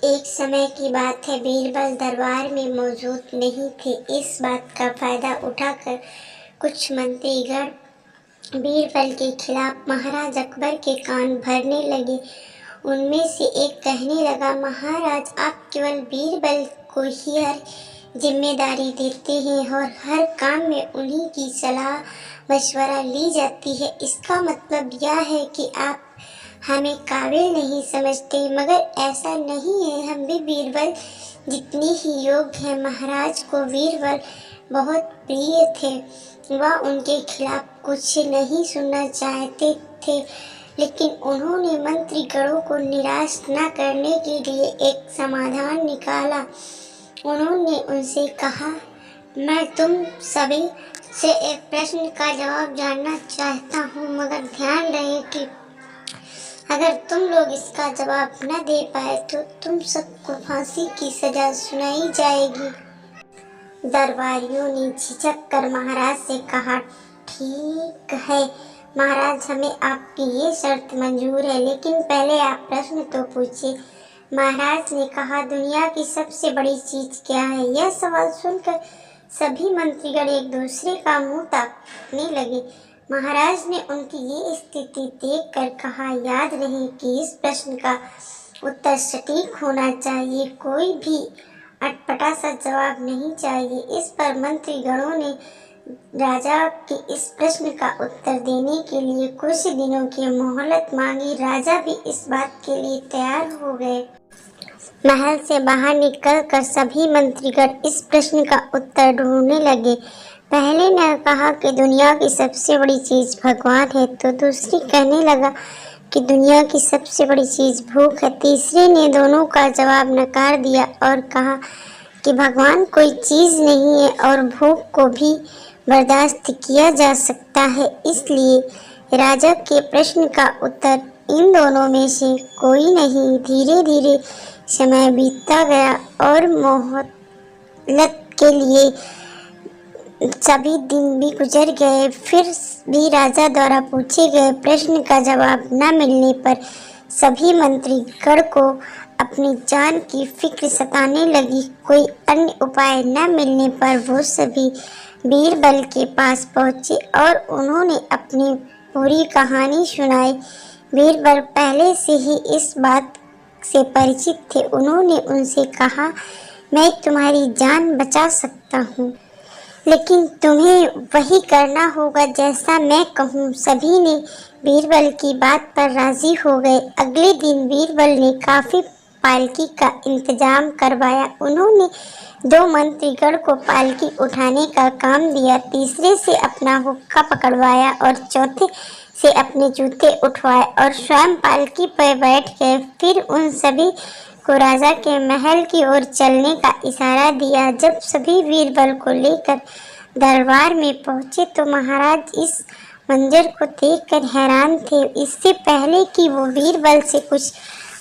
एक समय की बात है, बीरबल दरबार में मौजूद नहीं थे। इस बात का फायदा उठाकर कुछ मंत्रीगण बीरबल के खिलाफ महाराज अकबर के कान भरने लगे। उनमें से एक कहने लगा, महाराज, आप केवल बीरबल को ही हर जिम्मेदारी देते हैं और हर काम में उन्हीं की सलाह मशवरा ली जाती है। इसका मतलब यह है कि आप हमें काबिल नहीं समझते। मगर ऐसा नहीं है, हम भी बीरबल जितने ही योग्य हैं। महाराज को बीरबल बहुत प्रिय थे। वह उनके खिलाफ कुछ नहीं सुनना चाहते थे, लेकिन उन्होंने मंत्रीगणों को निराश न करने के लिए एक समाधान निकाला। उन्होंने उनसे कहा, मैं तुम सभी से एक प्रश्न का जवाब जानना चाहता हूँ, मगर ध्यान रहे कि अगर तुम लोग इसका जवाब न दे पाए तो तुम सबको फांसी की सजा सुनाई जाएगी। दरबारियों ने झिझक कर महाराज से कहा, ठीक है महाराज, हमें आपकी ये शर्त मंजूर है, लेकिन पहले आप प्रश्न तो पूछिए। महाराज ने कहा, दुनिया की सबसे बड़ी चीज क्या है? यह सवाल सुनकर सभी मंत्रीगण एक दूसरे का मुंह ताकने लगे। महाराज ने उनकी ये स्थिति देखकर कहा, याद रहे कि इस प्रश्न का उत्तर सटीक होना चाहिए, कोई भी अटपटा सा जवाब नहीं चाहिए। इस पर मंत्रीगणों ने राजा के इस प्रश्न का उत्तर देने के लिए कुछ दिनों की मोहलत मांगी। राजा भी इस बात के लिए तैयार हो गए। महल से बाहर निकलकर सभी मंत्रीगण इस प्रश्न का उत्तर ढूंढने लगे। पहले ने कहा कि दुनिया की सबसे बड़ी चीज भगवान है, तो दूसरी कहने लगा कि दुनिया की सबसे बड़ी चीज भूख है। तीसरे ने दोनों का जवाब नकार दिया और कहा कि भगवान कोई चीज नहीं है और भूख को भी बर्दाश्त किया जा सकता है। इसलिए राजा के प्रश्न का उत्तर इन दोनों में से कोई नहीं। धीरे धीरे समय बीतता गया और मोहलत के लिए सभी दिन भी गुजर गए। फिर भी राजा द्वारा पूछे गए प्रश्न का जवाब न मिलने पर सभी मंत्रीगण को अपनी जान की फिक्र सताने लगी। कोई अन्य उपाय न मिलने पर वो सभी बीरबल के पास पहुँचे और उन्होंने अपनी पूरी कहानी सुनाई। बीरबल पहले से ही इस बात से परिचित थे। उन्होंने उनसे कहा, मैं तुम्हारी जान बचा सकता हूँ, लेकिन तुम्हें वही करना होगा जैसा मैं कहूँ। सभी ने बीरबल की बात पर राजी हो गए। अगले दिन बीरबल ने काफी पालकी का इंतजाम करवाया। उन्होंने 2 मंत्रीगण को पालकी उठाने का काम दिया, तीसरे से अपना हुक्का पकड़वाया और चौथे से अपने जूते उठवाए और स्वयं पालकी पर बैठ गए। फिर उन सभी को राजा के महल की ओर चलने का इशारा दिया। जब सभी बीरबल को लेकर दरबार में पहुंचे तो महाराज इस मंजर को देखकर हैरान थे। इससे पहले कि वो बीरबल से कुछ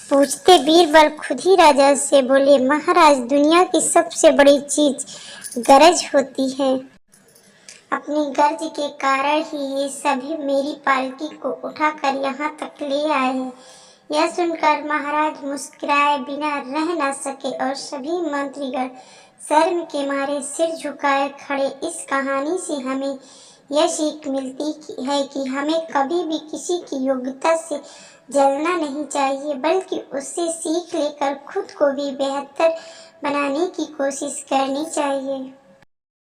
पूछते, बीरबल खुद ही राजा से बोले, महाराज, दुनिया की सबसे बड़ी चीज गरज होती है। अपनी गर्ज के कारण ही ये सभी मेरी पालकी को उठाकर यहाँ तक ले आए हैं। यह सुनकर महाराज मुस्कुराए बिना रह न सके और सभी मंत्रीगण शर्म के मारे सिर झुकाए खड़े। इस कहानी से हमें यह सीख मिलती है कि हमें कभी भी किसी की योग्यता से जलना नहीं चाहिए, बल्कि उससे सीख लेकर खुद को भी बेहतर बनाने की कोशिश करनी चाहिए।